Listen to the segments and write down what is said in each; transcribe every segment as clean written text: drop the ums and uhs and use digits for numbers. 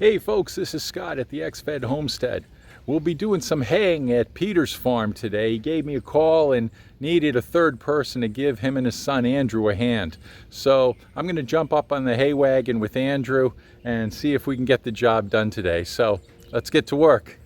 Hey folks, this is Scott at the X-Fed Homestead. We'll be doing some haying at Peter's farm today. He gave me a call and needed a third person to give him and his son Andrew a hand. So I'm going to jump up on the hay wagon with Andrew and see if we can get the job done today. So let's get to work.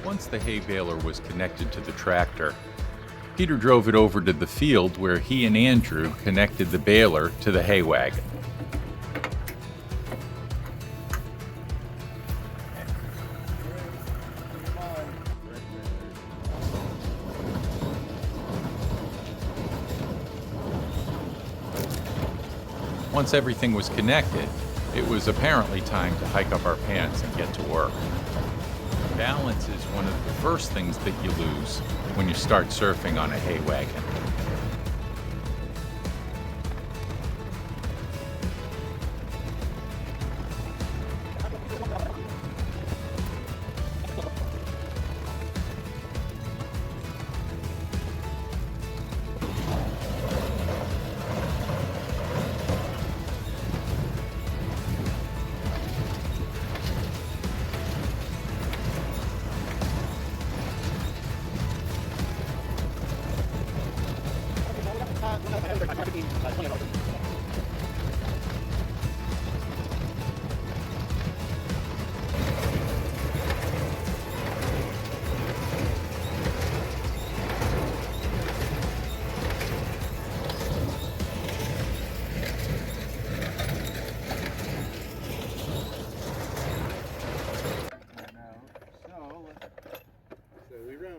Once the hay baler was connected to the tractor, Peter drove it over to the field where he and Andrew connected the baler to the hay wagon. Once everything was connected, it was apparently time to hike up our pants and get to work. Balance is one of the first things that you lose when you start surfing on a hay wagon.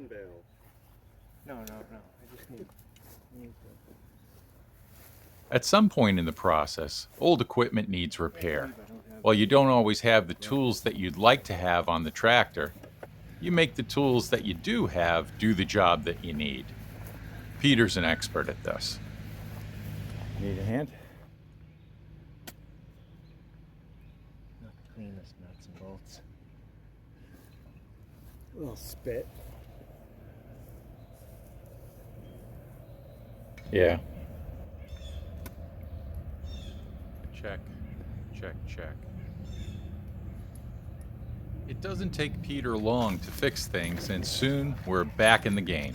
Bales. No. I just need to. At some point in the process, old equipment needs repair. While you don't always have the tools that you'd like to have on the tractor, you make the tools that you do have do the job that you need. Peter's an expert at this. Need a hand? Not the cleanest nuts and bolts. A little spit. Yeah. Check. It doesn't take Peter long to fix things, and soon we're back in the game.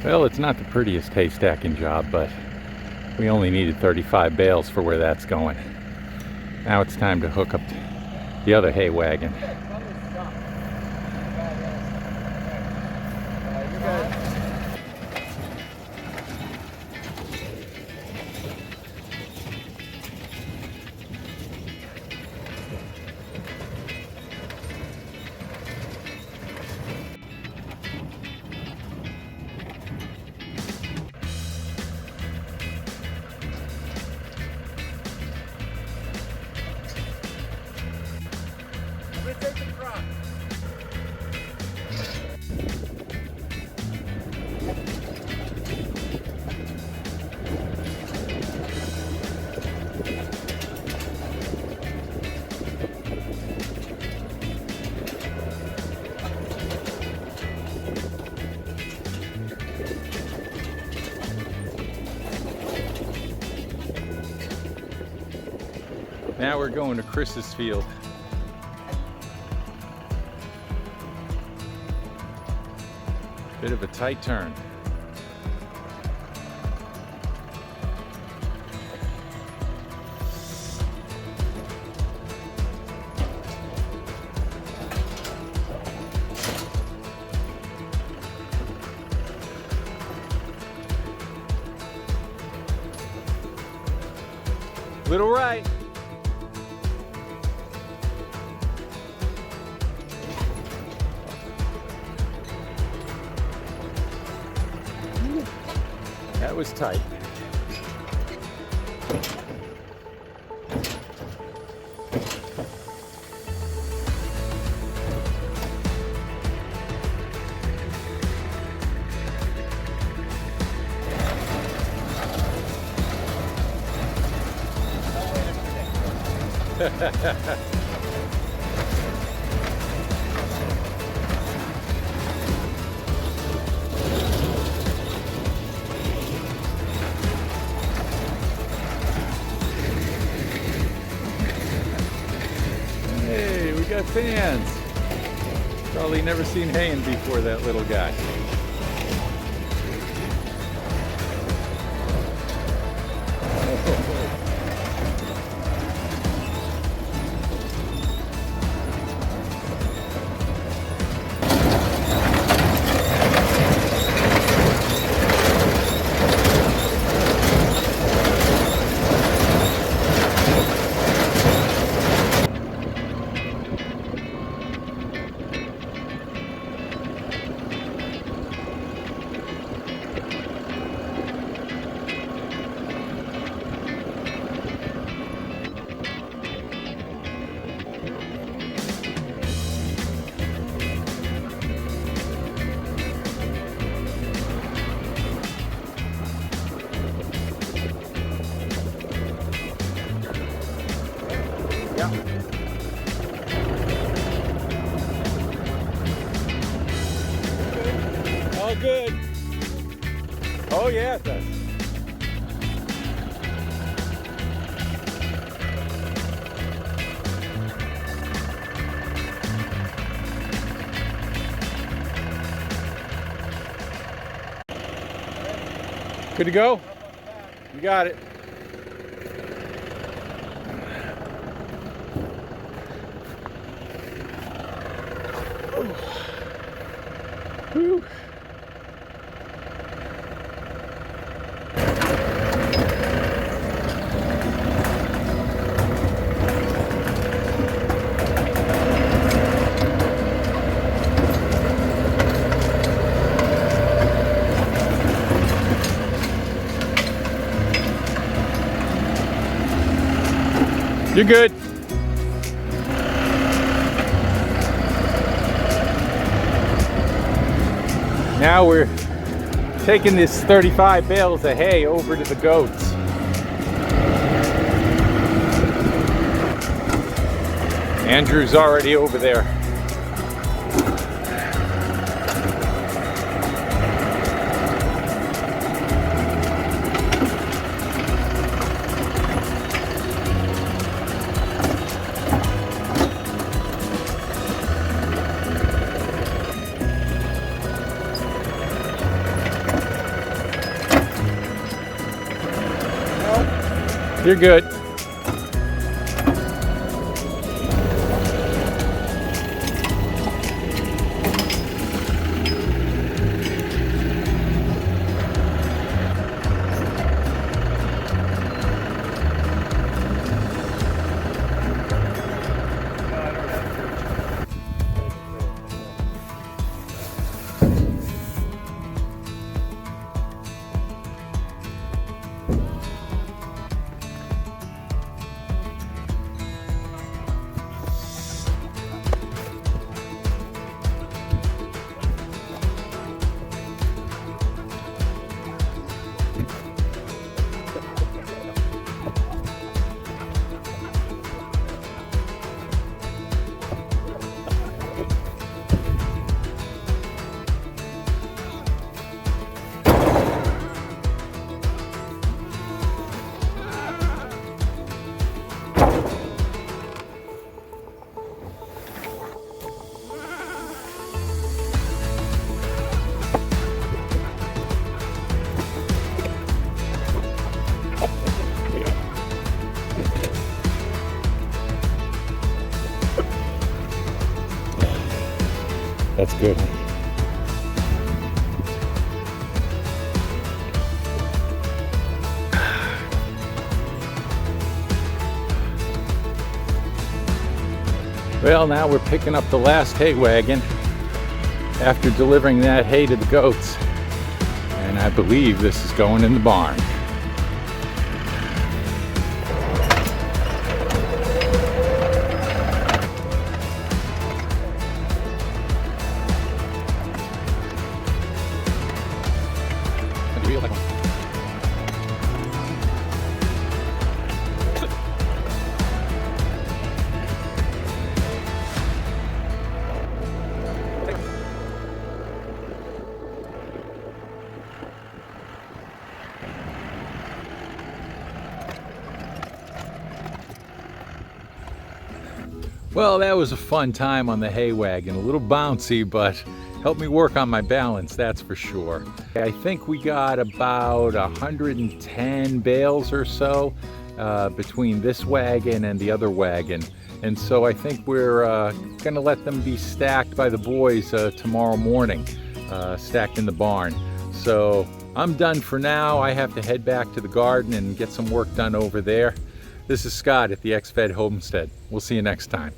Well, it's not the prettiest hay stacking job, but we only needed 35 bales for where that's going. Now it's time to hook up the other hay wagon. Take the truck. Now we're going to Chris's field. Bit of a tight turn. Little right. That was tight. Hey, we got fans. Probably never seen haying before, that little guy. Yeah. All good. Oh yeah, it does. Good to go? You got it. Whew. You're good. Now we're taking this 35 bales of hay over to the goats. Andrew's already over there. You're good. That's good. Well, now we're picking up the last hay wagon after delivering that hay to the goats. And I believe this is going in the barn. Well, that was a fun time on the hay wagon. A little bouncy, but helped me work on my balance, that's for sure. I think we got about 110 bales or so between this wagon and the other wagon. And so I think we're gonna let them be stacked by the boys tomorrow morning, stacked in the barn. So I'm done for now. I have to head back to the garden and get some work done over there. This is Scott at the XFed Homestead. We'll see you next time.